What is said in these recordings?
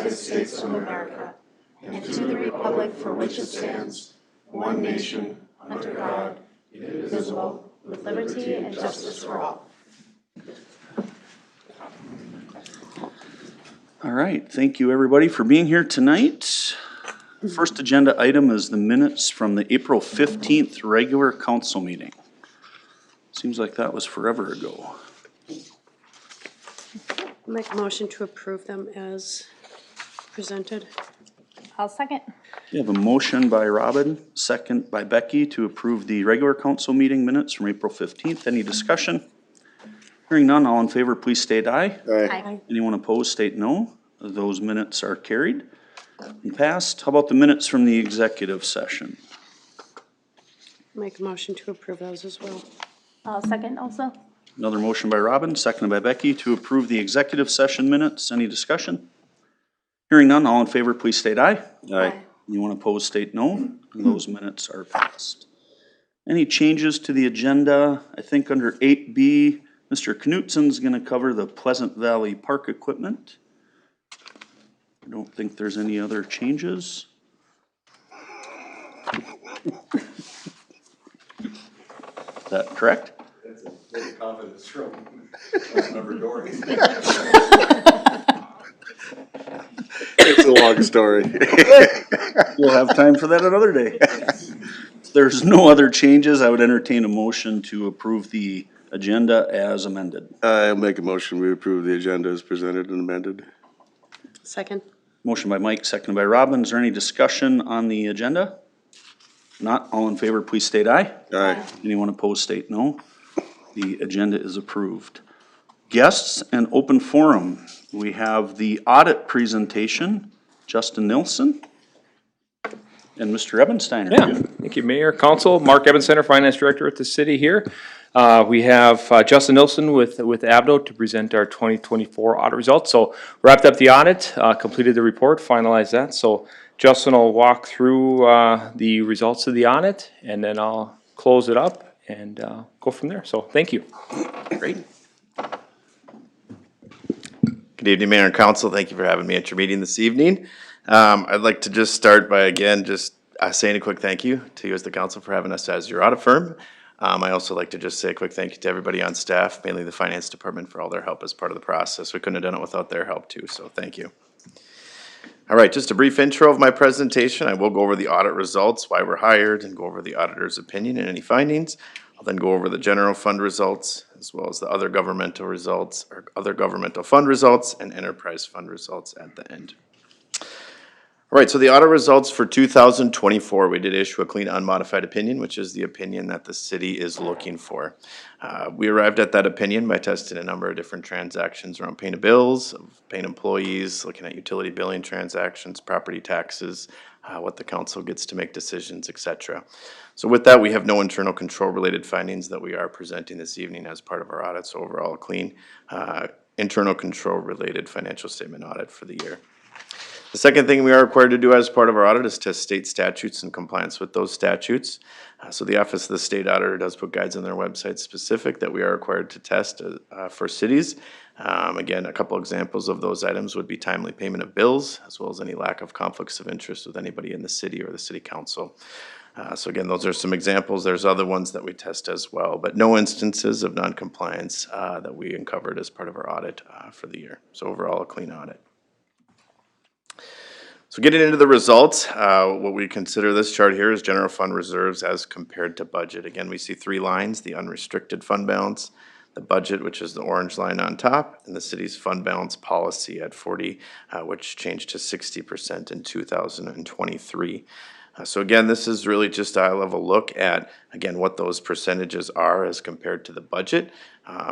United States of America, and to the republic for which it stands, one nation, under God, indivisible, with liberty and justice for all. All right, thank you everybody for being here tonight. First agenda item is the minutes from the April 15th regular council meeting. Seems like that was forever ago. Make a motion to approve them as presented. I'll second. We have a motion by Robin, second by Becky to approve the regular council meeting minutes from April 15th. Any discussion? Hearing none, all in favor, please state aye. Aye. Anyone opposed, state no. Those minutes are carried and passed. How about the minutes from the executive session? Make a motion to approve those as well. I'll second also. Another motion by Robin, seconded by Becky to approve the executive session minutes. Any discussion? Hearing none, all in favor, please state aye. Aye. Anyone opposed, state no. Those minutes are passed. Any changes to the agenda? I think under 8B, Mr. Knutsen's gonna cover the Pleasant Valley Park equipment. I don't think there's any other changes. Is that correct? That's a very confidence from member Dory. It's a long story. We'll have time for that another day. If there's no other changes, I would entertain a motion to approve the agenda as amended. I'll make a motion, we approve the agenda as presented and amended. Second. Motion by Mike, seconded by Robin. Is there any discussion on the agenda? Not, all in favor, please state aye. Aye. Anyone opposed, state no. The agenda is approved. Guests and open forum. We have the audit presentation, Justin Nilsson and Mr. Ebensteiner. Yeah, thank you, Mayor, Council. Mark Ebensteiner, Finance Director at the city here. We have Justin Nilsson with Abdo to present our 2024 audit results. So wrapped up the audit, completed the report, finalized that. So Justin will walk through the results of the audit, and then I'll close it up and go from there. So thank you. Great. Good evening, Mayor and Council. Thank you for having me at your meeting this evening. I'd like to just start by, again, just saying a quick thank you to you as the council for having us as your audit firm. I also like to just say a quick thank you to everybody on staff, mainly the finance department, for all their help as part of the process. We couldn't have done it without their help too, so thank you. All right, just a brief intro of my presentation. I will go over the audit results, why we're hired, and go over the auditor's opinion and any findings. I'll then go over the general fund results, as well as the other governmental results, or other governmental fund results, and enterprise fund results at the end. All right, so the audit results for 2024, we did issue a clean unmodified opinion, which is the opinion that the city is looking for. We arrived at that opinion by testing a number of different transactions around paying of bills, paying employees, looking at utility billing transactions, property taxes, what the council gets to make decisions, etc. So with that, we have no internal control related findings that we are presenting this evening as part of our audit. So overall, a clean internal control related financial statement audit for the year. The second thing we are required to do as part of our audit is test state statutes and compliance with those statutes. So the Office of the State Auditor does put guides on their website specific that we are required to test for cities. Again, a couple examples of those items would be timely payment of bills, as well as any lack of conflicts of interest with anybody in the city or the city council. So again, those are some examples. There's other ones that we test as well, but no instances of non-compliance that we uncovered as part of our audit for the year. So overall, a clean audit. So getting into the results, what we consider this chart here is general fund reserves as compared to budget. Again, we see three lines: the unrestricted fund balance, the budget, which is the orange line on top, and the city's fund balance policy at 40, which changed to 60% in 2023. So again, this is really just a high-level look at, again, what those percentages are as compared to the budget.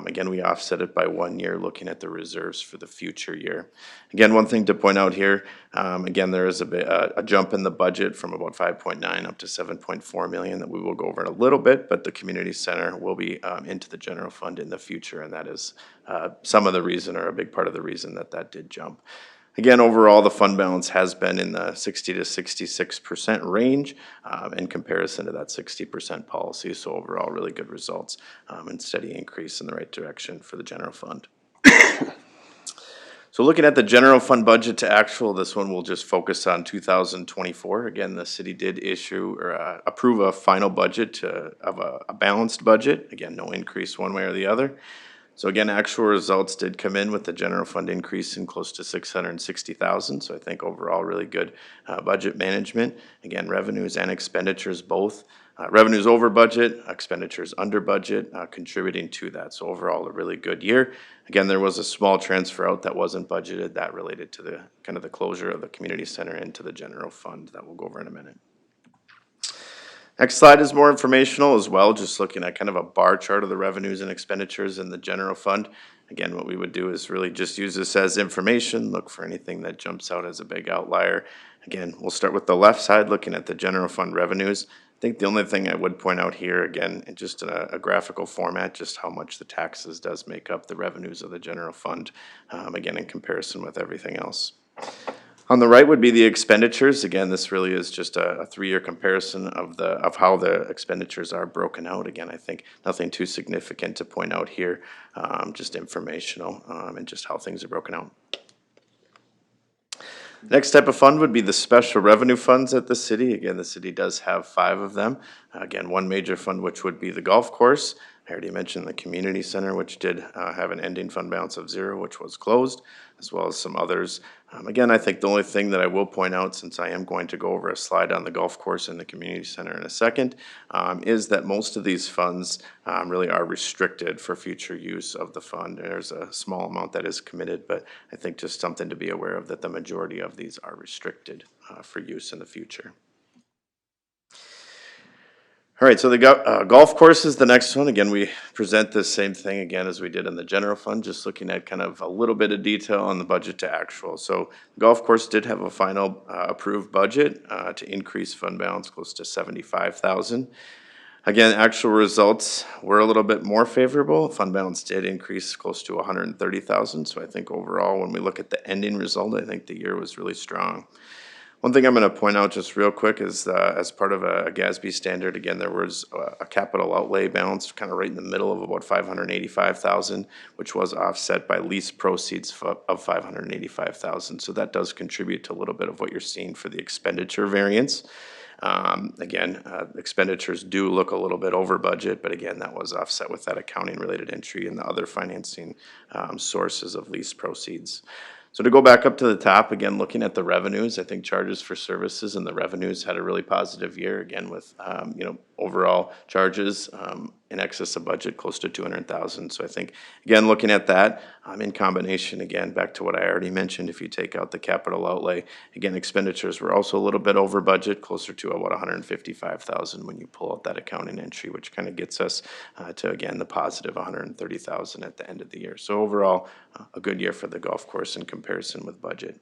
Again, we offset it by 1 year looking at the reserves for the future year. Again, one thing to point out here, again, there is a jump in the budget from about 5.9 up to 7.4 million that we will go over in a little bit, but the community center will be into the general fund in the future, and that is some of the reason, or a big part of the reason, that that did jump. Again, overall, the fund balance has been in the 60 to 66% range in comparison to that 60% policy. So overall, really good results and steady increase in the right direction for the general fund. So looking at the general fund budget to actual, this one will just focus on 2024. Again, the city did issue or approve a final budget of a balanced budget. Again, no increase one way or the other. So again, actual results did come in with the general fund increase in close to 660,000. So I think overall really good budget management. Again, revenues and expenditures both. Revenues over budget, expenditures under budget, contributing to that. So overall, a really good year. Again, there was a small transfer out that wasn't budgeted that related to the kind of the closure of the community center into the general fund that we'll go over in a minute. Next slide is more informational as well, just looking at kind of a bar chart of the revenues and expenditures in the general fund. Again, what we would do is really just use this as information, look for anything that jumps out as a big outlier. Again, we'll start with the left side, looking at the general fund revenues. I think the only thing I would point out here, again, just in a graphical format, just how much the taxes does make up the revenues of the general fund, again, in comparison with everything else. On the right would be the expenditures. Again, this really is just a 3-year comparison of how the expenditures are broken out. Again, I think nothing too significant to point out here, just informational and just how things are broken out. Next type of fund would be the special revenue funds at the city. Again, the city does have 5 of them. Again, one major fund, which would be the golf course. I already mentioned the community center, which did have an ending fund balance of 0, which was closed, as well as some others. Again, I think the only thing that I will point out, since I am going to go over a slide on the golf course and the community center in a second, is that most of these funds really are restricted for future use of the fund. There's a small amount that is committed, but I think just something to be aware of, that the majority of these are restricted for use in the future. All right, so the golf course is the next one. Again, we present the same thing again as we did in the general fund, just looking at kind of a little bit of detail on the budget to actual. So the golf course did have a final approved budget to increase fund balance close to 75,000. Again, actual results were a little bit more favorable. Fund balance did increase close to 130,000. So I think overall, when we look at the ending result, I think the year was really strong. One thing I'm going to point out just real quick is as part of a GASB standard, again, there was a capital outlay balance kind of right in the middle of about 585,000, which was offset by lease proceeds of 585,000. So that does contribute to a little bit of what you're seeing for the expenditure variance. Again, expenditures do look a little bit over budget, but again, that was offset with that accounting related entry and the other financing sources of lease proceeds. So to go back up to the top, again, looking at the revenues, I think charges for services and the revenues had a really positive year, again, with, overall charges in excess of budget, close to 200,000. So I think, again, looking at that in combination, again, back to what I already mentioned, if you take out the capital outlay, again, expenditures were also a little bit over budget, closer to about 155,000 when you pull out that accounting entry, which kind of gets us to, again, the positive 130,000 at the end of the year. So overall, a good year for the golf course in comparison with budget.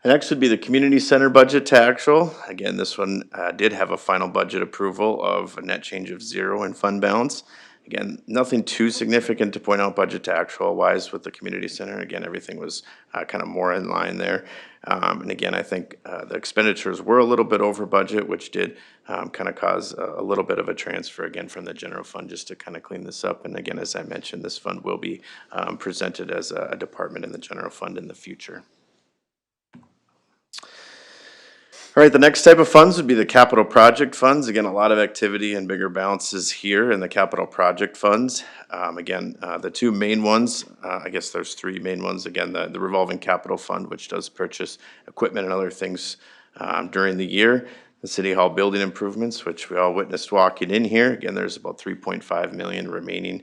Next would be the community center budget to actual. Again, this one did have a final budget approval of a net change of 0 in fund balance. Again, nothing too significant to point out budget to actual wise with the community center. Again, everything was kind of more in line there. And again, I think the expenditures were a little bit over budget, which did kind of cause a little bit of a transfer again from the general fund, just to kind of clean this up. And again, as I mentioned, this fund will be presented as a department in the general fund in the future. All right, the next type of funds would be the capital project funds. Again, a lot of activity and bigger balances here in the capital project funds. Again, the 2 main ones, I guess there's 3 main ones. Again, the revolving capital fund, which does purchase equipment and other things during the year. The City Hall building improvements, which we all witnessed walking in here. Again, there's about 3.5 million remaining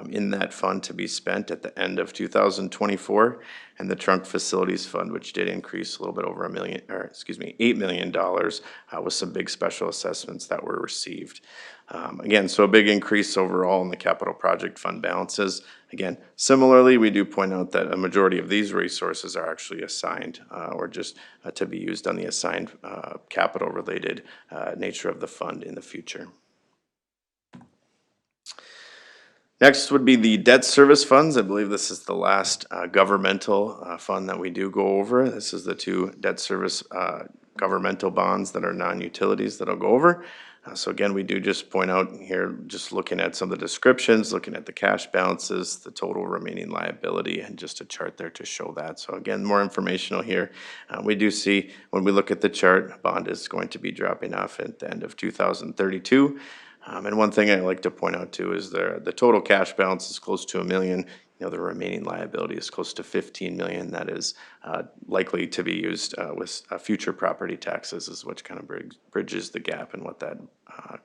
in that fund to be spent at the end of 2024. And the trunk facilities fund, which did increase a little bit over $8 million with some big special assessments that were received. Again, so a big increase overall in the capital project fund balances. Again, similarly, we do point out that a majority of these resources are actually assigned or just to be used on the assigned capital related nature of the fund in the future. Next would be the debt service funds. I believe this is the last governmental fund that we do go over. This is the 2 debt service governmental bonds that are non-utilities that I'll go over. So again, we do just point out here, just looking at some of the descriptions, looking at the cash balances, the total remaining liability, and just a chart there to show that. So again, more informational here. We do see, when we look at the chart, bond is going to be dropping off at the end of 2032. And one thing I like to point out too is the total cash balance is close to $1 million. The remaining liability is close to 15 million. That is likely to be used with future property taxes, is which kind of bridges the gap in what that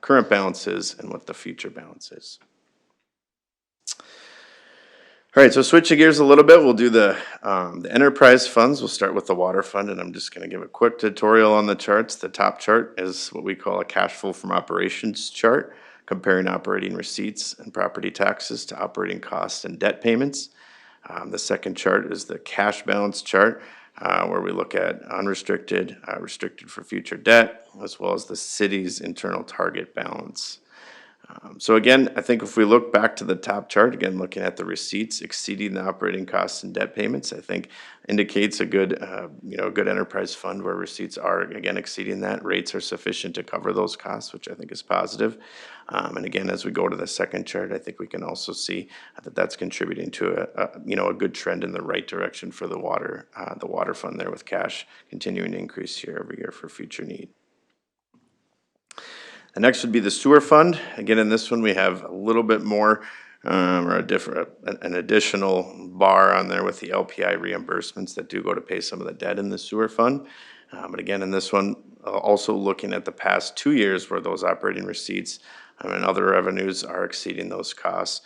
current balance is and what the future balance is. All right, so switching gears a little bit, we'll do the enterprise funds. We'll start with the water fund, and I'm just going to give a quick tutorial on the charts. The top chart is what we call a cash flow from operations chart, comparing operating receipts and property taxes to operating costs and debt payments. The second chart is the cash balance chart, where we look at unrestricted, restricted for future debt, as well as the city's internal target balance. So again, I think if we look back to the top chart, again, looking at the receipts exceeding the operating costs and debt payments, I think indicates a good, good enterprise fund where receipts are, again, exceeding that. Rates are sufficient to cover those costs, which I think is positive. And again, as we go to the second chart, I think we can also see that that's contributing to a good trend in the right direction for the water fund there, with cash continuing to increase year over year for future need. The next would be the sewer fund. Again, in this one, we have a little bit more, or an additional bar on there with the LPI reimbursements that do go to pay some of the debt in the sewer fund. But again, in this one, also looking at the past 2 years where those operating receipts and other revenues are exceeding those costs.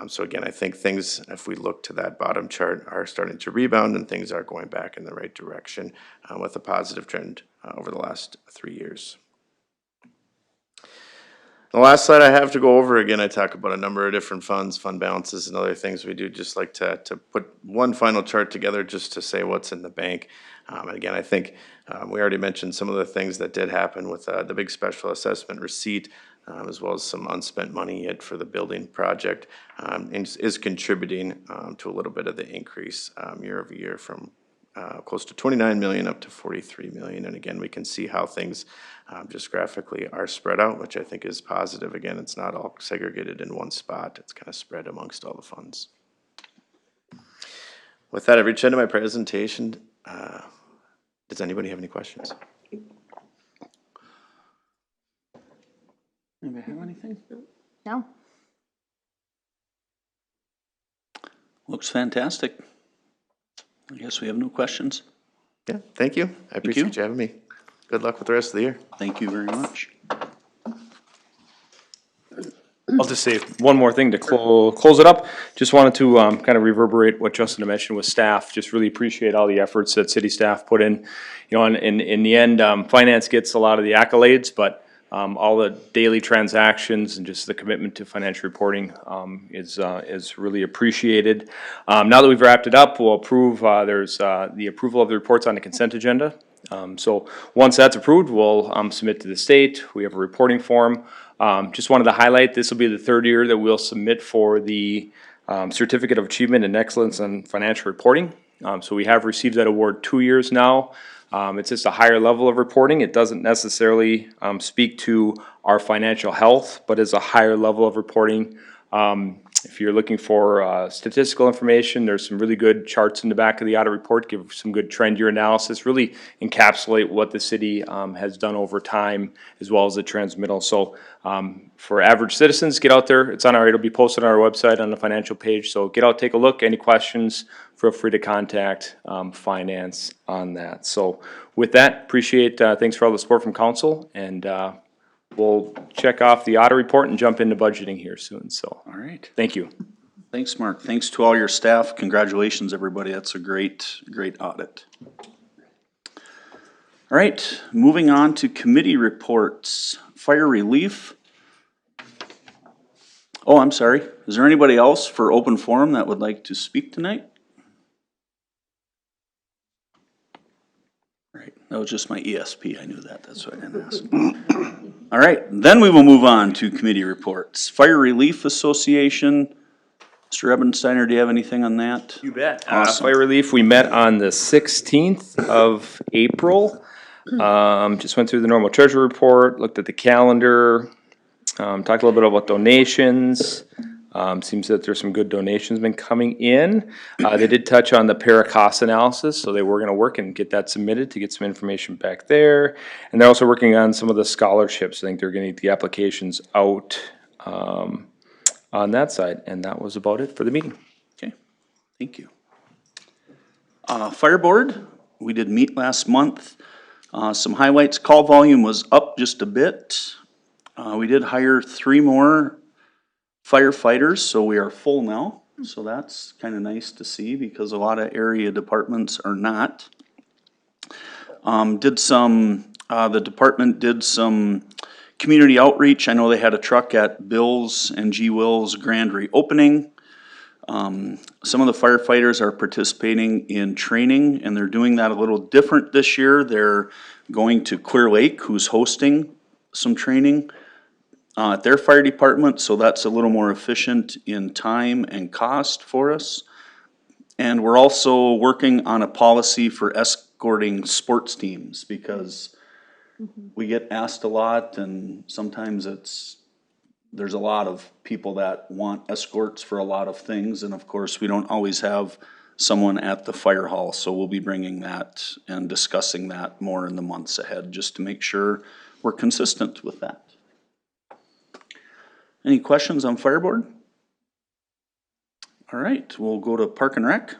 So again, I think things, if we look to that bottom chart, are starting to rebound and things are going back in the right direction with a positive trend over the last 3 years. The last slide I have to go over, again, I talk about a number of different funds, fund balances, and other things. We do just like to put one final chart together just to say what's in the bank. And again, I think we already mentioned some of the things that did happen with the big special assessment receipt, as well as some unspent money yet for the building project, is contributing to a little bit of the increase year over year from close to 29 million up to 43 million. And again, we can see how things just graphically are spread out, which I think is positive. Again, it's not all segregated in one spot. It's kind of spread amongst all the funds. With that, I've reached the end of my presentation. Does anybody have any questions? Anybody have anything? No? Looks fantastic. I guess we have no questions. Yeah, thank you. I appreciate you having me. Good luck with the rest of the year. Thank you very much. I'll just say one more thing to close it up. Just wanted to kind of reverberate what Justin mentioned with staff. Just really appreciate all the efforts that city staff put in. And in the end, finance gets a lot of the accolades, but all the daily transactions and just the commitment to financial reporting is really appreciated. Now that we've wrapped it up, we'll approve. There's the approval of the reports on the consent agenda. So once that's approved, we'll submit to the state. We have a reporting form. Just wanted to highlight, this will be the third year that we'll submit for the Certificate of Achievement and Excellence in Financial Reporting. So we have received that award 2 years now. It's just a higher level of reporting. It doesn't necessarily speak to our financial health, but is a higher level of reporting. If you're looking for statistical information, there's some really good charts in the back of the audit report, give some good trend year analysis, really encapsulate what the city has done over time, as well as the transmittal. So for average citizens, get out there. It'll be posted on our website on the financial page. So get out, take a look. Any questions, feel free to contact finance on that. So with that, appreciate, thanks for all the support from council, and we'll check off the audit report and jump into budgeting here soon. So, All right. Thank you. Thanks, Mark. Thanks to all your staff. Congratulations, everybody. That's a great audit. All right, moving on to committee reports. Fire relief. Oh, I'm sorry. Is there anybody else for open forum that would like to speak tonight? Right, that was just my ESP. I knew that. That's why I didn't ask. All right, then we will move on to committee reports. Fire Relief Association. Mr. Ebensteiner, do you have anything on that? You bet. Awesome. Fire relief, we met on the 16th of April. Just went through the normal treasury report, looked at the calendar, talked a little bit about donations. Seems that there's some good donations been coming in. They did touch on the para cost analysis, so they were gonna work and get that submitted to get some information back there. And they're also working on some of the scholarships. I think they're gonna get the applications out, on that side, and that was about it for the meeting. Okay, thank you. Fire Board, we did meet last month. Some highlights, call volume was up just a bit. We did hire 3 more firefighters, so we are full now. So that's kind of nice to see because a lot of area departments are not. The department did some community outreach. I know they had a truck at Bill's and G. Will's grand reopening. Some of the firefighters are participating in training, and they're doing that a little different this year. They're going to Clear Lake, who's hosting some training at their fire department, so that's a little more efficient in time and cost for us. And we're also working on a policy for escorting sports teams, because we get asked a lot, and sometimes there's a lot of people that want escorts for a lot of things, and of course, we don't always have someone at the fire hall, so we'll be bringing that and discussing that more in the months ahead, just to make sure we're consistent with that. Any questions on Fire Board? All right, we'll go to Park and Rec.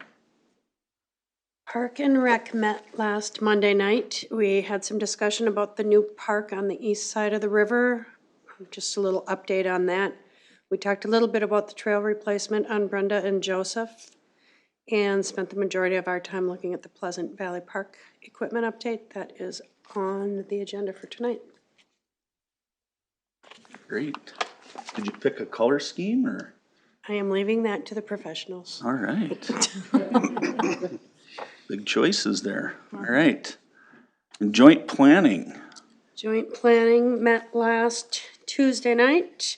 Park and Rec met last Monday night. We had some discussion about the new park on the east side of the river. Just a little update on that. We talked a little bit about the trail replacement on Brenda and Joseph, and spent the majority of our time looking at the Pleasant Valley Park equipment update that is on the agenda for tonight. Great. Did you pick a color scheme, or? I am leaving that to the professionals. All right. Big choices there. All right. Joint planning. Joint planning met last Tuesday night.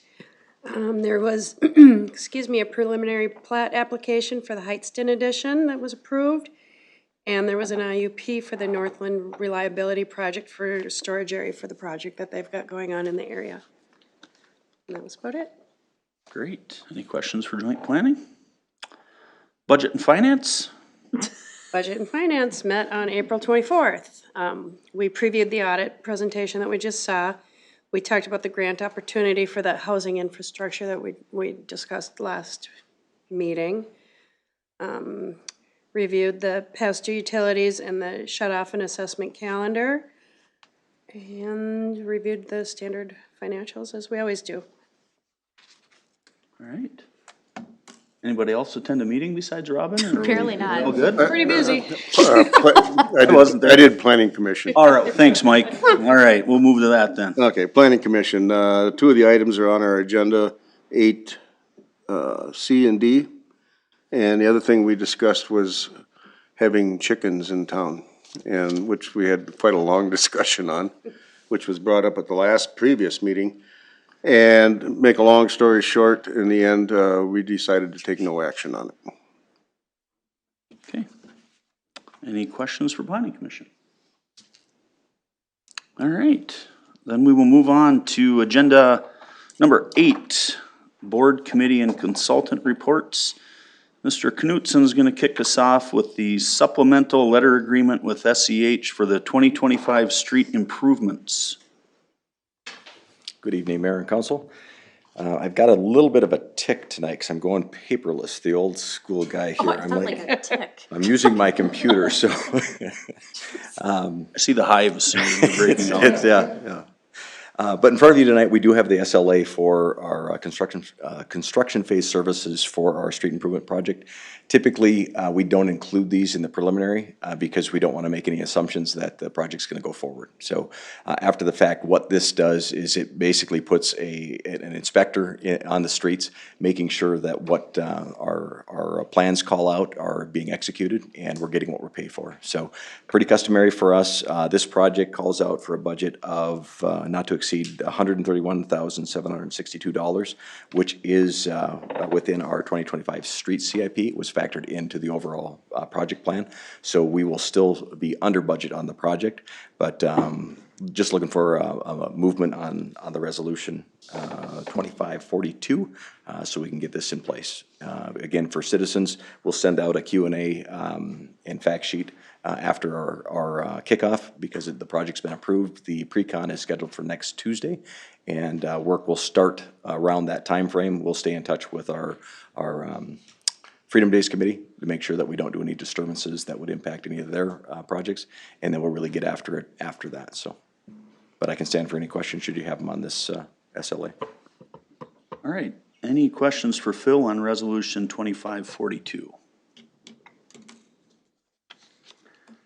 There was, excuse me, a preliminary plat application for the Heightston addition that was approved. And there was an IUP for the Northland Reliability Project for storage area for the project that they've got going on in the area. And that was about it. Great. Any questions for joint planning? Budget and finance? Budget and Finance met on April 24th. We previewed the audit presentation that we just saw. We talked about the grant opportunity for that housing infrastructure that we discussed last meeting. Reviewed the past due utilities and the shut-off and assessment calendar. And reviewed the standard financials as we always do. All right. Anybody else attend a meeting besides Robin? Or Apparently not. all good? Pretty busy. I wasn't there. I did Planning Commission. All right, thanks, Mike. All right, we'll move to that then. Okay, Planning Commission, 2 of the items are on our agenda, 8, C and D. And the other thing we discussed was having chickens in town, and which we had quite a long discussion on, which was brought up at the previous meeting. And make a long story short, in the end, we decided to take no action on it. Okay. Any questions for Planning Commission? All right, then we will move on to agenda number 8, Board, Committee, and Consultant Reports. Mr. Knutsen's gonna kick us off with the supplemental letter agreement with SEH for the 2025 street improvements. Good evening, Mayor and Council. I've got a little bit of a tick tonight because I'm going paperless, the old school guy here. It felt like a tick. I'm using my computer, so. I see the hives. Yeah. But in front of you tonight, we do have the SLA for our construction phase services for our street improvement project. Typically, we don't include these in the preliminary because we don't want to make any assumptions that the project's going to go forward. So after the fact, what this does is it basically puts an inspector on the streets, making sure that what our plans call out are being executed and we're getting what we're paid for. So pretty customary for us. This project calls out for a budget of not to exceed exceed $131,762, which is within our 2025 street CIP. It was factored into the overall project plan. So we will still be under budget on the project, but just looking for a movement on the resolution 2542, so we can get this in place. Again, for citizens, we'll send out a Q&A and fact sheet after our kickoff, because the project's been approved. The pre-con is scheduled for next Tuesday, and work will start around that time frame. We'll stay in touch with our Freedom Days Committee to make sure that we don't do any disturbances that would impact any of their projects, and then we'll really get after it after that. So, but I can stand for any questions should you have them on this SLA. All right, any questions for Phil on resolution 2542?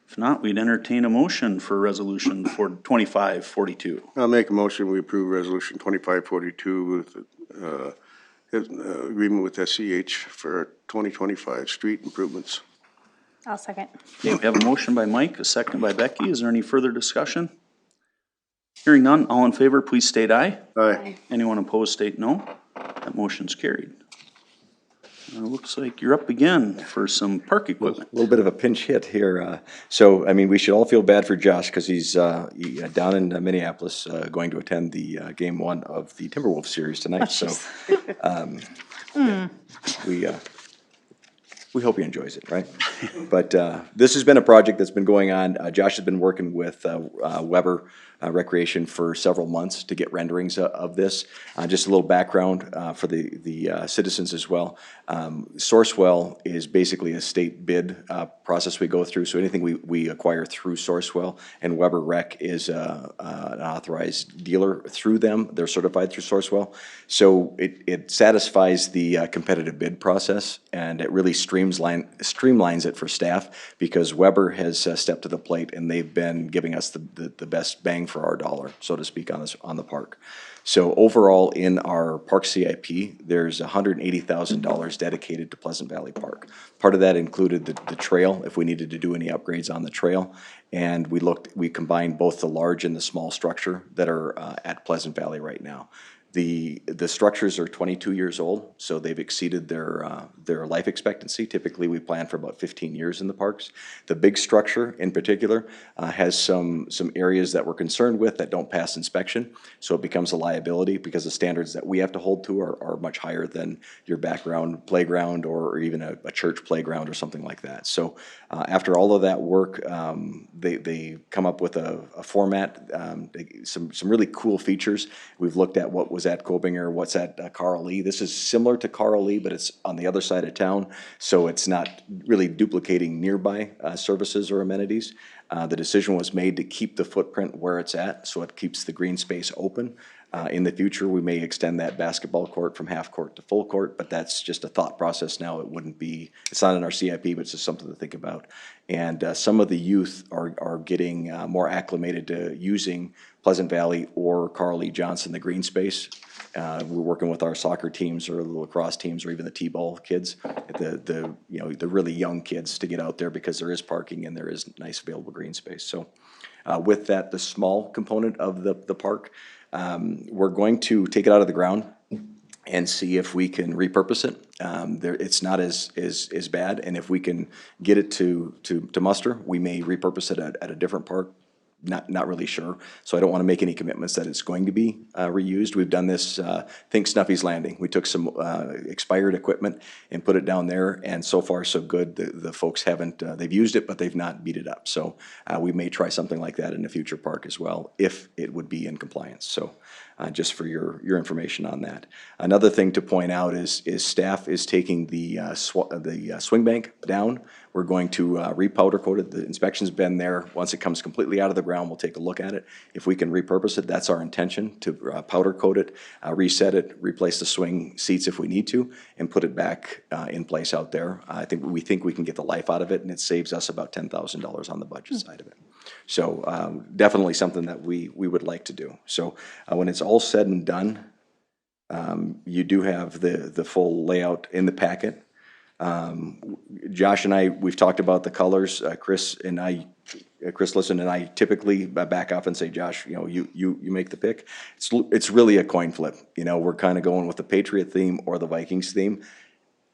If not, we'd entertain a motion for resolution for 2542. I'll make a motion, we approve resolution 2542 with agreement with SEH for 2025 street improvements. I'll second. Okay, we have a motion by Mike, a second by Becky. Is there any further discussion? Hearing none, all in favor, please state aye. Aye. Anyone opposed, state no. That motion's carried. Looks like you're up again for some park equipment. A little bit of a pinch hit here. So, I mean, we should all feel bad for Josh, because he's down in Minneapolis going to attend the Game 1 of the Timberwolves series tonight. So we hope he enjoys it, right? But this has been a project that's been going on. Josh has been working with Weber Recreation for several months to get renderings of this. Just a little background for the citizens as well. Sourcewell is basically a state bid process we go through. So anything we acquire through Sourcewell, and Weber Rec is an authorized dealer through them. They're certified through Sourcewell. So it satisfies the competitive bid process, and it really streamlines it for staff, because Weber has stepped to the plate, and they've been giving us the best bang for our dollar, so to speak, on the park. So overall, in our park CIP, there's $180,000 dedicated to Pleasant Valley Park. Part of that included the trail, if we needed to do any upgrades on the trail. And we combined both the large and the small structure that are at Pleasant Valley right now. The structures are 22 years old, so they've exceeded their life expectancy. Typically, we plan for about 15 years in the parks. The big structure, in particular, has some areas that we're concerned with that don't pass inspection, so it becomes a liability, because the standards that we have to hold to are much higher than your background playground or even a church playground or something like that. So after all of that work, they come up with a format, some really cool features. We've looked at what was at Kobinger, what's at Carl Lee. This is similar to Carl Lee, but it's on the other side of town, so it's not really duplicating nearby services or amenities. The decision was made to keep the footprint where it's at, so it keeps the green space open. In the future, we may extend that basketball court from half court to full court, but that's just a thought process now. It's not in our CIP, but it's just something to think about. And some of the youth are getting more acclimated to using Pleasant Valley or Carl Lee Johnson, the green space. We're working with our soccer teams or the lacrosse teams or even the T-ball kids, the really young kids, to get out there, because there is parking and there is nice available green space. So with that, the small component of the park, we're going to take it out of the ground and see if we can repurpose it. It's not as bad, and if we can get it to muster, we may repurpose it at a different park. Not really sure, so I don't want to make any commitments that it's going to be reused. We've done this, think Snuffy's Landing. We took some expired equipment and put it down there, and so far so good. The folks haven't, they've used it, but they've not beat it up. So we may try something like that in a future park as well, if it would be in compliance. So just for your information on that. Another thing to point out is staff is taking the swing bank down. We're going to re-powder coat it. The inspection's been there. Once it comes completely out of the ground, we'll take a look at it. If we can repurpose it, that's our intention, to powder coat it, reset it, replace the swing seats if we need to, and put it back in place out there. We think we can get the life out of it, and it saves us about $10,000 on the budget side of it. So definitely something that we would like to do. So when it's all said and done, you do have the full layout in the packet. Josh and I, we've talked about the colors. Chris Listen and I typically back off and say, Josh, you know, you make the pick. It's really a coin flip. You know, we're kind of going with the Patriot theme or the Vikings theme.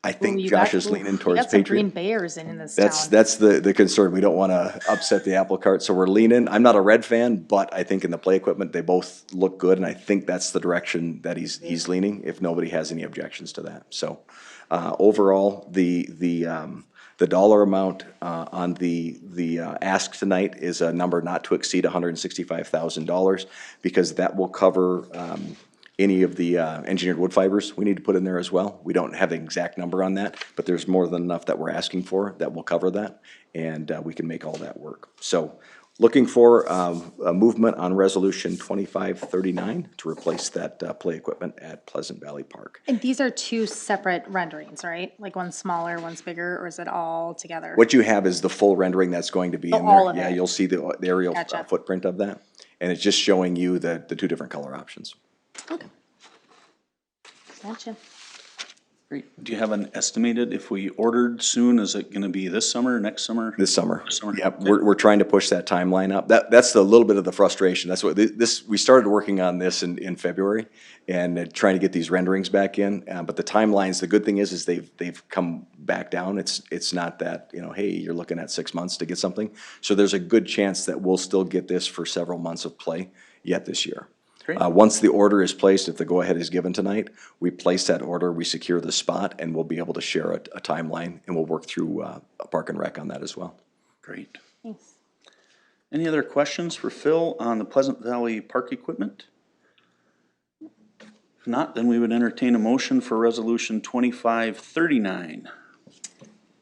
I think Josh is leaning towards You got some Patriot. Green Bears in this town. That's the concern. We don't want to upset the apple cart, so we're leaning. I'm not a Red fan, but I think in the play equipment, they both look good, and I think that's the direction that he's leaning, if nobody has any objections to that. So, overall, the dollar amount on the ask tonight is a number not to exceed $165,000, because that will cover any of the engineered wood fibers we need to put in there as well. We don't have an exact number on that, but there's more than enough that we're asking for that will cover that, and we can make all that work. So, looking for a movement on resolution 2539 to replace that play equipment at Pleasant Valley Park. And these are two separate renderings, right? Like one's smaller, one's bigger, or is it all together? What you have is the full rendering that's going to be in there. all of Yeah, it. you'll see the aerial Gotcha. footprint of that, and it's just showing you the two different color options. Okay. Gotcha. Great. Do you have an estimated, if we ordered soon, is it gonna be this summer, next summer? This summer. Summer. Yep, we're trying to push that timeline up. That's a little bit of the frustration. That's what we started working on this in February and trying to get these renderings back in. But the timelines, the good thing is they've come back down. It's not that, you know, hey, you're looking at 6 months to get something. So there's a good chance that we'll still get this for several months of play yet this year. Great. Once the order is placed, if the go-ahead is given tonight, we place that order, we secure the spot, and we'll be able to share a timeline, and we'll work through a Park and Rec on that as well. Great. Thanks. Any other questions for Phil on the Pleasant Valley Park equipment? If not, then we would entertain a motion for resolution 2539.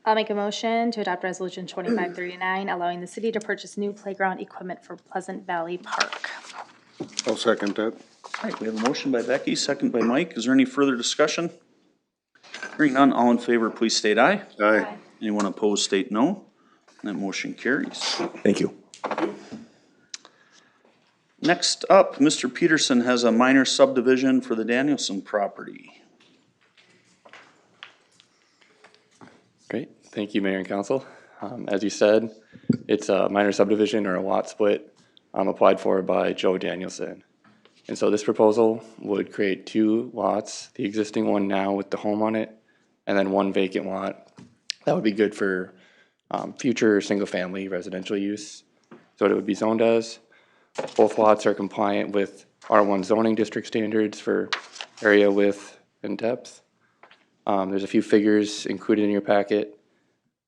I'll make a motion to adopt resolution 2539, allowing the city to purchase new playground equipment for Pleasant Valley Park. I'll second that. All right, we have a motion by Becky, second by Mike. Is there any further discussion? Hearing none, all in favor, please state aye. Aye. Anyone opposed, state no. And that motion carries. Thank you. Next up, Mr. Peterson has a minor subdivision for the Danielson property. Great, thank you, Mayor and Council. As you said, it's a minor subdivision or a lot split applied for by Joe Danielson. And so this proposal would create two lots, the existing one now with the home on it, and then one vacant lot. That would be good for future single-family residential use. So it would be zoned as. Both lots are compliant with R1 zoning district standards for area width and depth. There's a few figures included in your packet.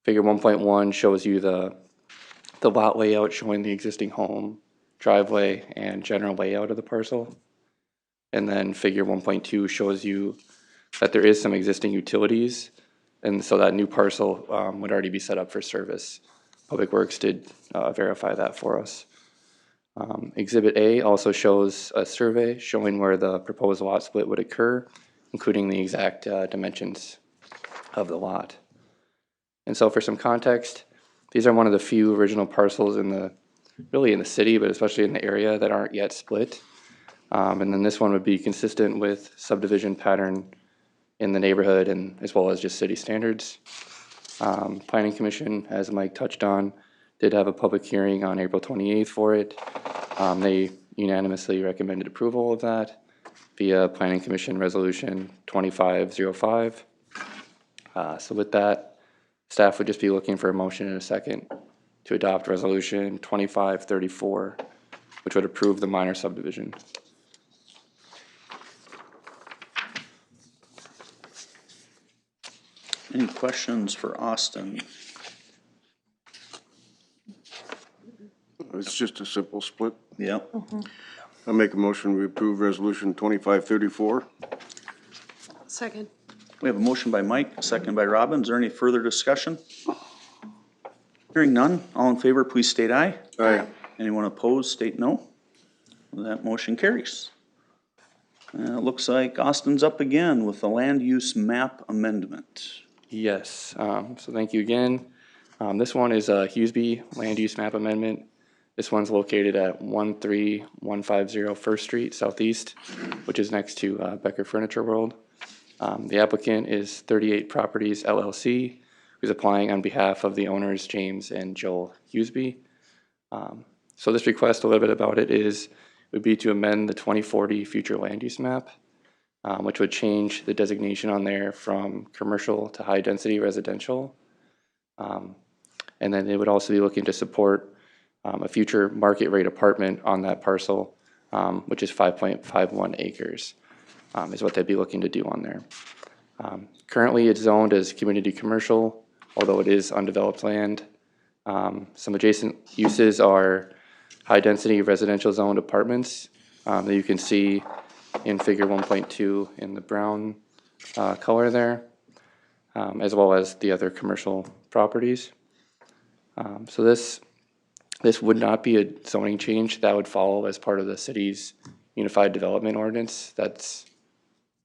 Figure 1.1 shows you the lot layout showing the existing home, driveway, and general layout of the parcel. And then figure 1.2 shows you that there is some existing utilities, and so that new parcel would already be set up for service. Public Works did verify that for us. Exhibit A also shows a survey showing where the proposed lot split would occur, including the exact dimensions of the lot. And so for some context, these are one of the few original parcels really in the city, but especially in the area that aren't yet split. And then this one would be consistent with subdivision pattern in the neighborhood and as well as just city standards. Planning Commission, as Mike touched on, did have a public hearing on April 28th for it. They unanimously recommended approval of that via Planning Commission Resolution 2505. So with that, staff would just be looking for a motion in a second to adopt Resolution 2534, which would approve the minor subdivision. Any questions for Austin? It's just a simple split. Yep. I'll make a motion, we approve resolution 2534. Second. We have a motion by Mike, a second by Robin. Is there any further discussion? Hearing none, all in favor, please state aye. Aye. Anyone opposed, state no. That motion carries. It looks like Austin's up again with the land use map amendment. Yes, so thank you again. This one is a Hughesby land use map amendment. This one's located at 13150 First Street Southeast, which is next to Becker Furniture World. The applicant is 38 Properties LLC, who's applying on behalf of the owners, James and Joel Huseby. So this request, a little bit about it is, would be to amend the 2040 future land use map, which would change the designation on there from commercial to high-density residential. And then they would also be looking to support a future market rate apartment on that parcel, which is 5.51 acres, is what they'd be looking to do on there. Currently, it's zoned as community commercial, although it is undeveloped land. Some adjacent uses are high-density residential zoned apartments that you can see in figure 1.2 in the brown color there, as well as the other commercial properties. So this would not be a zoning change. That would follow as part of the city's unified development ordinance that's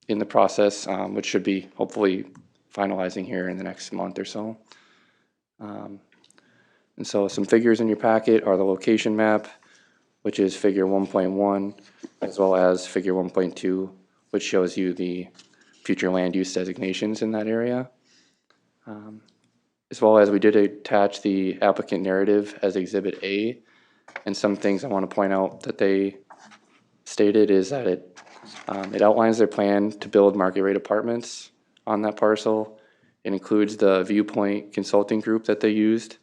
in the process, which should be hopefully finalizing here in the next month or so. And so some figures in your packet are the location map, which is figure 1.1, as well as figure 1.2, which shows you the future land use designations in that area. As well as we did attach the applicant narrative as Exhibit A. And some things I want to point out that they stated is that it outlines their plan to build market rate apartments on that parcel. It includes the Viewpoint Consulting Group that they used.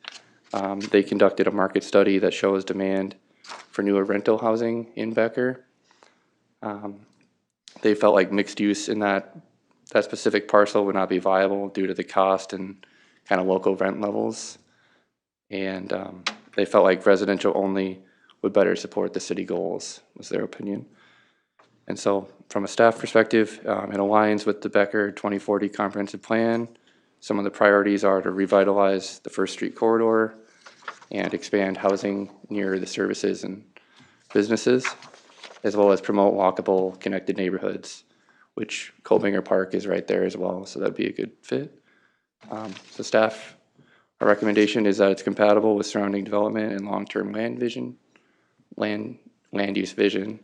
They conducted a market study that shows demand for newer rental housing in Becker. They felt like mixed use in that specific parcel would not be viable due to the cost and kind of local rent levels. And they felt like residential only would better support the city goals, was their opinion. And so from a staff perspective, it aligns with the Becker 2040 comprehensive plan. Some of the priorities are to revitalize the First Street corridor and expand housing near the services and businesses, as well as promote walkable, connected neighborhoods, which Colbinger Park is right there as well, so that'd be a good fit. So staff, our recommendation is that it's compatible with surrounding development and long-term land use vision.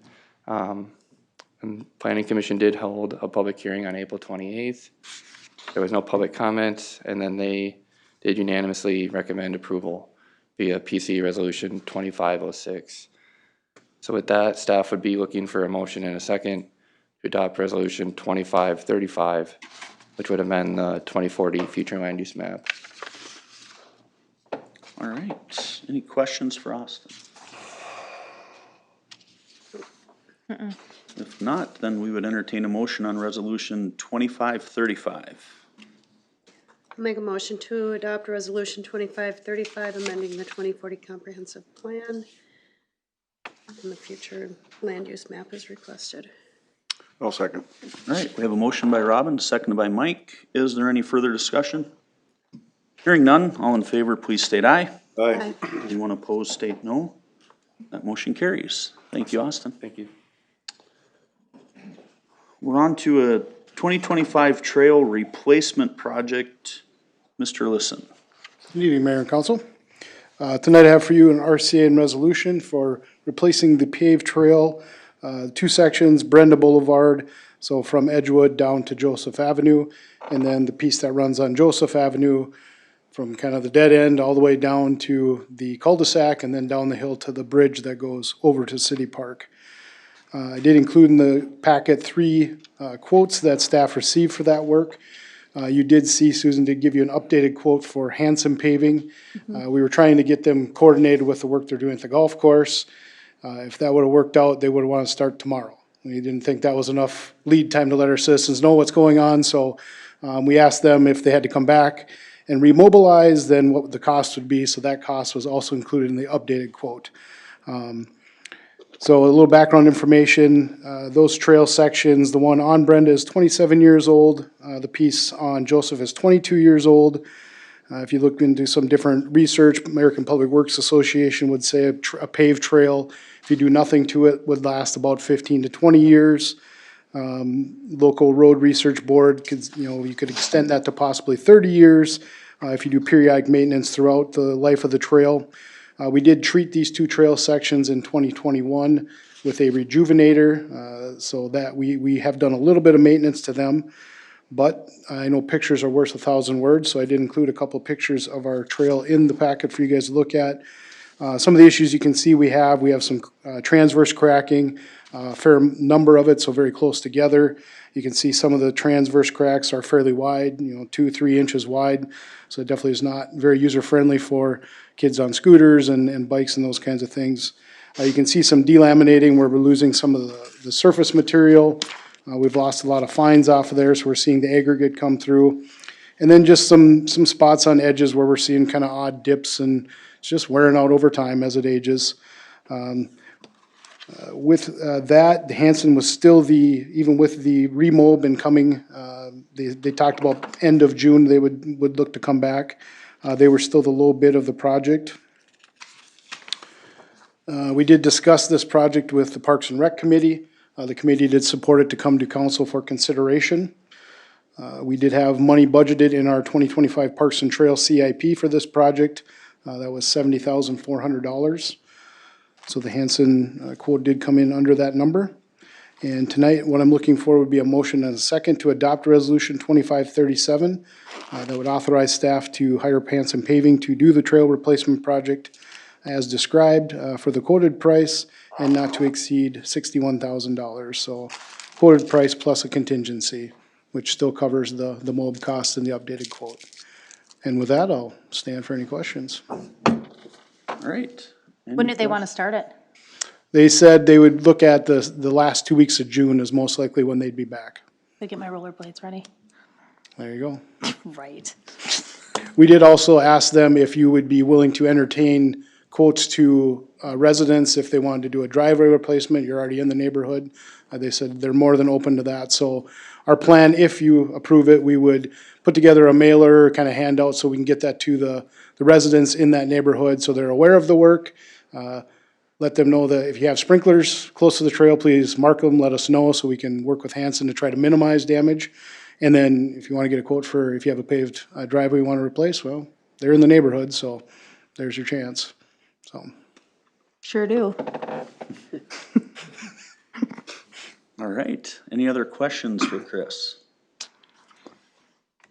And Planning Commission did hold a public hearing on April 28th. There was no public comments, and then they did unanimously recommend approval via PC Resolution 2506. So with that, staff would be looking for a motion in a second to adopt Resolution 2535, which would amend the 2040 future land use map. All right, any questions for Austin? If not, then we would entertain a motion on Resolution 2535. Make a motion to adopt Resolution 2535, amending the 2040 comprehensive plan. And the future land use map is requested. I'll second. All right, we have a motion by Robin, seconded by Mike. Is there any further discussion? Hearing none, all in favor, please state aye. Aye. Anyone opposed, state no. That motion carries. Thank you, Austin. Thank you. We're on to a 2025 trail replacement project. Mr. Lisson. Good evening, Mayor and Council. Tonight I have for you an RCA resolution for replacing the paved trail, two sections, Brenda Boulevard, so from Edgewood down to Joseph Avenue, and then the piece that runs on Joseph Avenue from kind of the dead end all the way down to the cul-de-sac and then down the hill to the bridge that goes over to City Park. I did include in the packet three quotes that staff received for that work. You did see Susan did give you an updated quote for Hanson Paving. We were trying to get them coordinated with the work they're doing at the golf course. If that would have worked out, they would have wanted to start tomorrow. We didn't think that was enough lead time to let our citizens know what's going on, so we asked them if they had to come back and remobilize, then what the cost would be, so that cost was also included in the updated quote. So a little background information, those trail sections, the one on Brenda is 27 years old, the piece on Joseph is 22 years old. If you look into some different research, American Public Works Association would say a paved trail, if you do nothing to it, would last about 15 to 20 years. Local Road Research Board, you could extend that to possibly 30 years if you do periodic maintenance throughout the life of the trail. We did treat these two trail sections in 2021 with a rejuvenator, so that we have done a little bit of maintenance to them. But I know pictures are worth 1,000 words, so I did include a couple of pictures of our trail in the packet for you guys to look at. Some of the issues you can see we have some transverse cracking, a fair number of it, so very close together. You can see some of the transverse cracks are fairly wide, 2-3 inches wide. So it definitely is not very user-friendly for kids on scooters and bikes and those kinds of things. You can see some delaminating where we're losing some of the surface material. We've lost a lot of fines off of there, so we're seeing the aggregate come through. And then just some spots on edges where we're seeing kind of odd dips, and it's just wearing out over time as it ages. With that, Hanson was still even with the remob and coming, they talked about end of June, they would look to come back. They were still the low bid of the project. We did discuss this project with the Parks and Rec Committee. The committee did support it to come to council for consideration. We did have money budgeted in our 2025 Parks and Trail CIP for this project. That was $70,400. So the Hanson quote did come in under that number. And tonight, what I'm looking for would be a motion and a second to adopt Resolution 2537 that would authorize staff to hire Hanson Paving to do the trail replacement project as described for the quoted price and not to exceed $61,000. So quoted price plus a contingency, which still covers the mob cost and the updated quote. And with that, I'll stand for any questions. All right. When did they want to start it? They said they would look at the last 2 weeks of June as most likely when they'd be back. They get my rollerblades ready. There you go. Right. We did also ask them if you would be willing to entertain quotes to residents if they wanted to do a driveway replacement. You're already in the neighborhood. They said they're more than open to that. So our plan, if you approve it, we would put together a mailer kind of handout so we can get that to the residents in that neighborhood so they're aware of the work. Let them know that if you have sprinklers close to the trail, please mark them, let us know so we can work with Hanson to try to minimize damage. And then if you want to get a quote for if you have a paved driveway you want to replace, well, they're in the neighborhood, so there's your chance. So. Sure do. All right. Any other questions for Chris?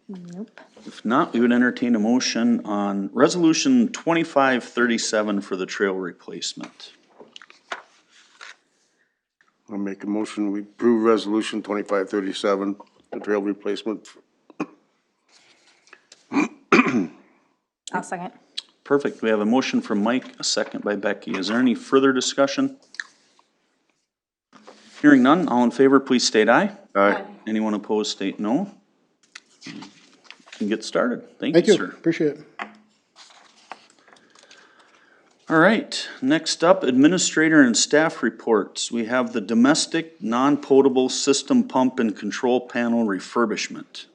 Nope. If not, we would entertain a motion on Resolution 2537 for the trail replacement. I'll make a motion, we approve Resolution 2537, the trail replacement. I'll second. Perfect. We have a motion from Mike, a second by Becky. Is there any further discussion? Hearing none, all in favor, please state aye. Aye. Anyone opposed, state no. Can get started. Thank Thank you, you, sir. appreciate it. All right, next up, administrator and staff reports. We have the domestic non-potable system pump and control panel refurbishment.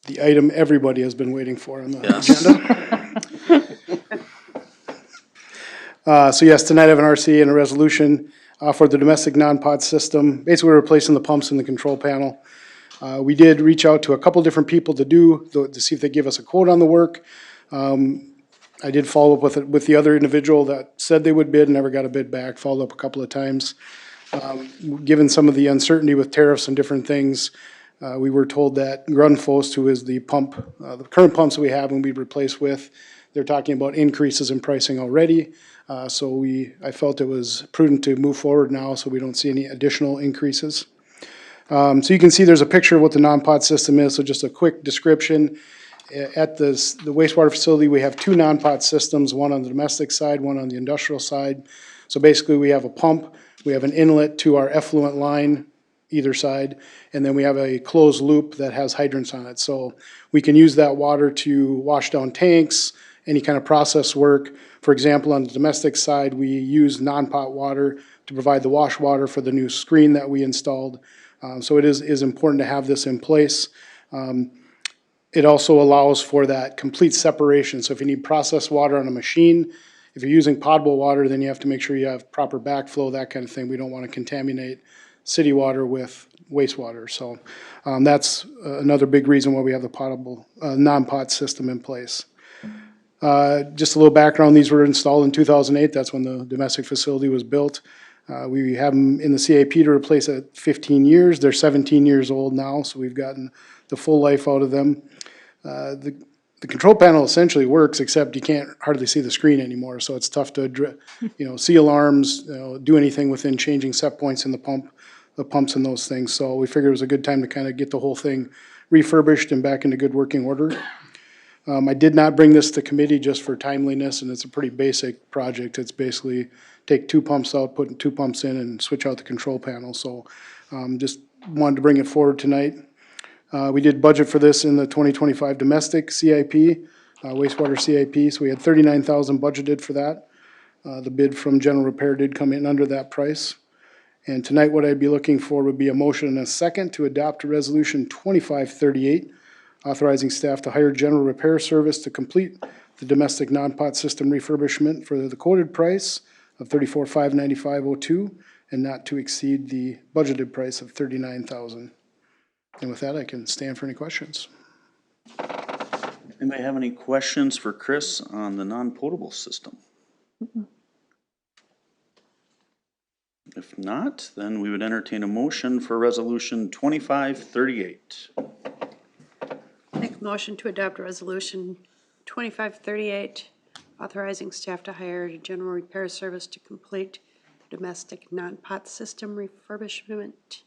The item everybody has been waiting for on the Yes. agenda. So yes, tonight I have an RCA and a resolution for the domestic non-pod system. Basically, we're replacing the pumps in the control panel. We did reach out to a couple different people to see if they give us a quote on the work. I did follow up with the other individual that said they would bid, never got a bid back, followed up a couple of times. Given some of the uncertainty with tariffs and different things, we were told that Grundfos, who is the current pumps that we have and we replace with, they're talking about increases in pricing already. So I felt it was prudent to move forward now so we don't see any additional increases. So you can see there's a picture of what the non-pod system is, so just a quick description. At the wastewater facility, we have two non-pod systems, one on the domestic side, one on the industrial side. So basically, we have a pump, we have an inlet to our effluent line, either side, and then we have a closed loop that has hydrants on it. So we can use that water to wash down tanks, any kind of process work. For example, on the domestic side, we use non-pot water to provide the wash water for the new screen that we installed. So it is important to have this in place. It also allows for that complete separation. So if you need processed water on a machine, if you're using potable water, then you have to make sure you have proper backflow, that kind of thing. We don't want to contaminate city water with wastewater. So that's another big reason why we have the potable non-pot system in place. Just a little background, these were installed in 2008. That's when the domestic facility was built. We have them in the CIP to replace at 15 years. They're 17 years old now, so we've gotten the full life out of them. The control panel essentially works, except you can't hardly see the screen anymore, so it's tough to, see alarms, do anything within changing set points in the pumps and those things. So we figured it was a good time to kind of get the whole thing refurbished and back into good working order. I did not bring this to committee just for timeliness, and it's a pretty basic project. It's basically take 2 pumps out, put 2 pumps in, and switch out the control panel. So just wanted to bring it forward tonight. We did budget for this in the 2025 domestic CIP, wastewater CIP, so we had $39,000 budgeted for that. The bid from General Repair did come in under that price. And tonight, what I'd be looking for would be a motion and a second to adopt Resolution 2538, authorizing staff to hire General Repair Service to complete the domestic non-pot system refurbishment for the quoted price of $34,595.02 and not to exceed the budgeted price of $39,000. And with that, I can stand for any questions. Anybody have any questions for Chris on the non-potable system? If not, then we would entertain a motion for Resolution 2538. Make a motion to adopt Resolution 2538, authorizing staff to hire a General Repair Service to complete the domestic non-pot system refurbishment,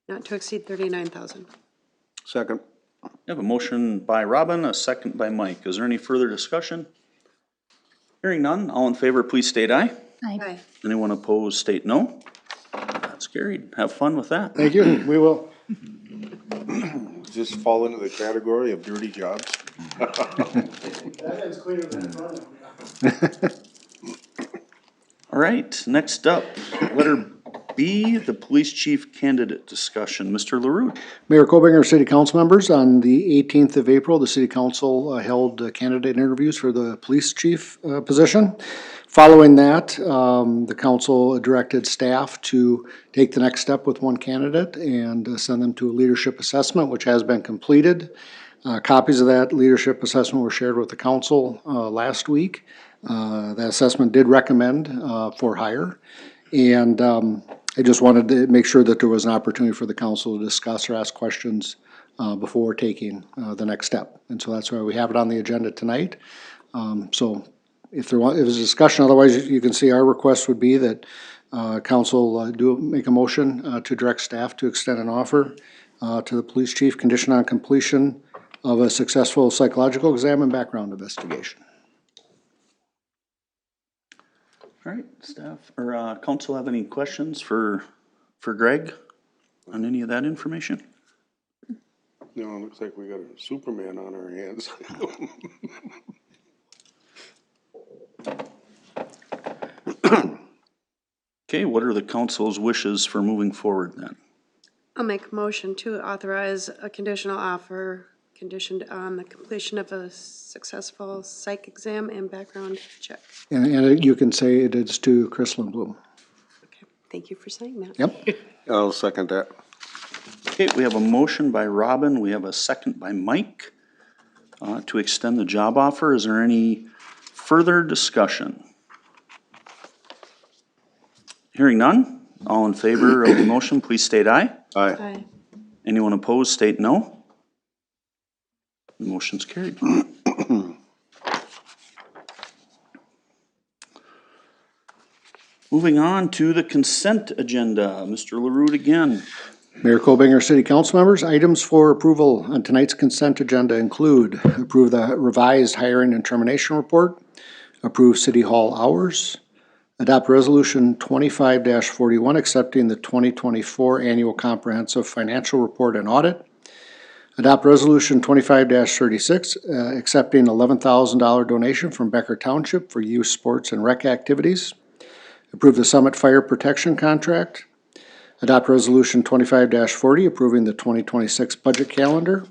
not to exceed $39,000. Second. I have a motion by Robin, a second by Mike. Is there any further discussion? Hearing none, all in favor, please state aye. Aye. Anyone opposed, state no. That's carried. Have fun with that. Thank you, we will. Does this fall into the category of dirty jobs? That is cleaner than the All right, next up, letter B, the police chief candidate discussion. Mr. LaRue. Mayor Kobinger, City Council members, on the 18th of April, the City Council held candidate interviews for the police chief position. Following that, the council directed staff to take the next step with one candidate and send them to a leadership assessment, which has been completed. Copies of that leadership assessment were shared with the council last week. That assessment did recommend for hire. And I just wanted to make sure that there was an opportunity for the council to discuss or ask questions before taking the next step. And so that's why we have it on the agenda tonight. So if there was a discussion, otherwise you can see our request would be that council do make a motion to direct staff to extend an offer to the police chief conditioned on completion of a successful psychological exam and background investigation. All right, staff or council have any questions for Greg on any of that information? No, it looks like we got a Superman on our hands. Okay, what are the council's wishes for moving forward then? I'll make a motion to authorize a conditional offer conditioned on the completion of a successful psych exam and background check. And you can say it is to Chris Lindblom. Okay, thank you for saying that. Yep. I'll second that. Okay, we have a motion by Robin, we have a second by Mike to extend the job offer. Is there any further discussion? Hearing none, all in favor of the motion, please state aye. Aye. Aye. Anyone opposed, state no. The motion's carried. Moving on to the consent agenda. Mr. LaRue again. Mayor Kobinger, City Council members, items for approval on tonight's consent agenda include approve the revised hiring and termination report, approve City Hall hours, adopt Resolution 25-41 accepting the 2024 Annual Comprehensive Financial Report and Audit, adopt Resolution 25-36 accepting $11,000 donation from Becker Township for youth sports and rec activities, approve the Summit Fire Protection Contract, adopt Resolution 25-40 approving the 2026 budget calendar,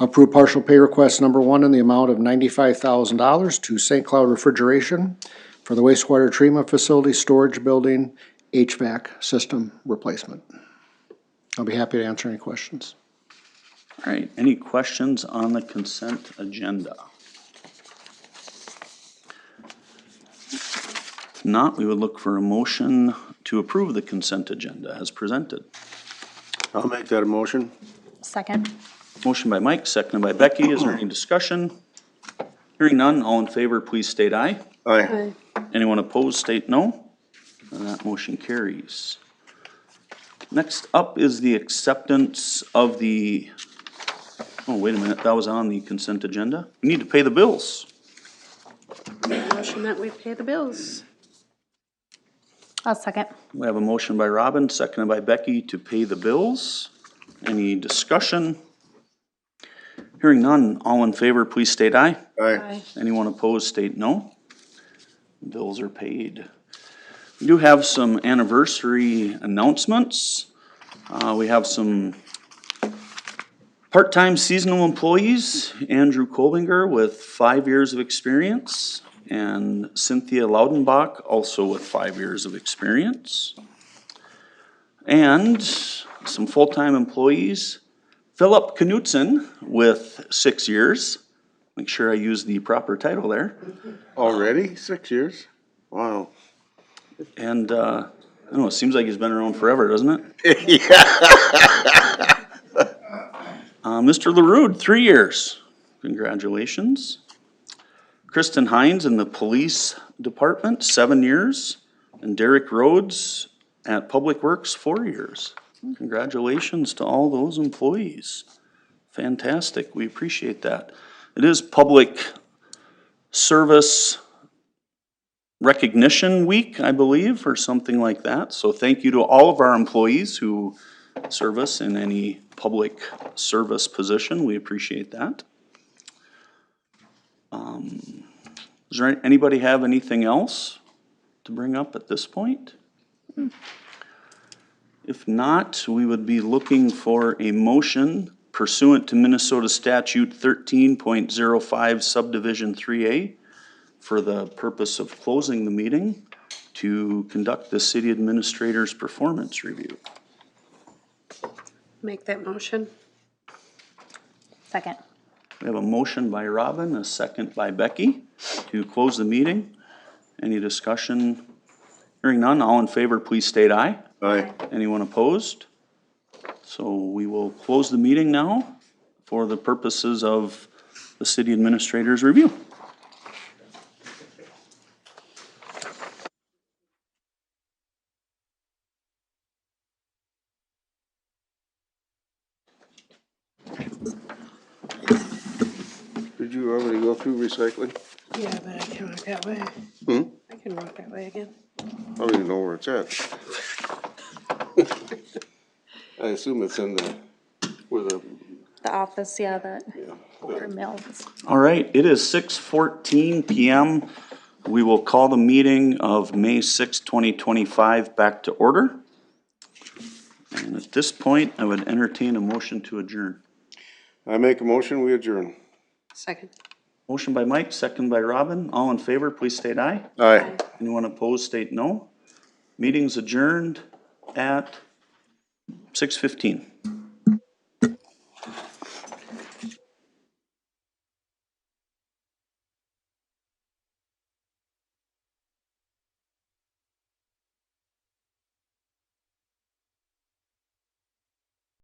approve partial pay request number 1 in the amount of $95,000 to St. Cloud Refrigeration for the wastewater treatment facility storage building HVAC system replacement. I'll be happy to answer any questions. All right, any questions on the consent agenda? If not, we would look for a motion to approve the consent agenda as presented. I'll make that a motion. Second. Motion by Mike, seconded by Becky. Is there any discussion? Hearing none, all in favor, please state aye. Aye. Anyone opposed, state no. And that motion carries. Next up is the acceptance of the, oh, wait a minute, that was on the consent agenda. We need to pay the bills. Motion that we pay the bills. I'll second. We have a motion by Robin, seconded by Becky to pay the bills. Any discussion? Hearing none, all in favor, please state aye. Aye. Anyone opposed, state no. Bills are paid. We do have some anniversary announcements. We have some part-time seasonal employees, Andrew Kolbinger with 5 years of experience, and Cynthia Laudenbach also with 5 years of experience. And some full-time employees, Philip Knutson with 6 years. Make sure I use the proper title there. Already? 6 years? Wow. And, I don't know, it seems like he's been around forever, doesn't it? Mr. LaRude, 3 years. Congratulations. Kristen Hines in the police department, 7 years. And Derek Rhodes at Public Works, 4 years. Congratulations to all those employees. Fantastic, we appreciate that. It is Public Service Recognition Week, I believe, or something like that. So thank you to all of our employees who serve us in any public service position. We appreciate that. Does there anybody have anything else to bring up at this point? If not, we would be looking for a motion pursuant to Minnesota Statute 13.05 Subdivision 3A for the purpose of closing the meeting to conduct the city administrator's performance review. Make that motion. Second. We have a motion by Robin, a second by Becky to close the meeting. Any discussion? Hearing none, all in favor, please state aye. Aye. Anyone opposed? So we will close the meeting now for the purposes of the city administrator's review. Did you already go through recycling? Yeah, but I can walk that way. I can walk that way again. I don't even know where it's at. I assume it's in the, where the, The office, yeah, that, yeah. or mills. All right, it is 6:14 PM. We will call the meeting of May 6, 2025 back to order. And at this point, I would entertain a motion to adjourn. I make a motion, we adjourn. Second. Motion by Mike, second by Robin. All in favor, please state aye. Aye. Anyone opposed, state no. Meeting's adjourned at 6:15.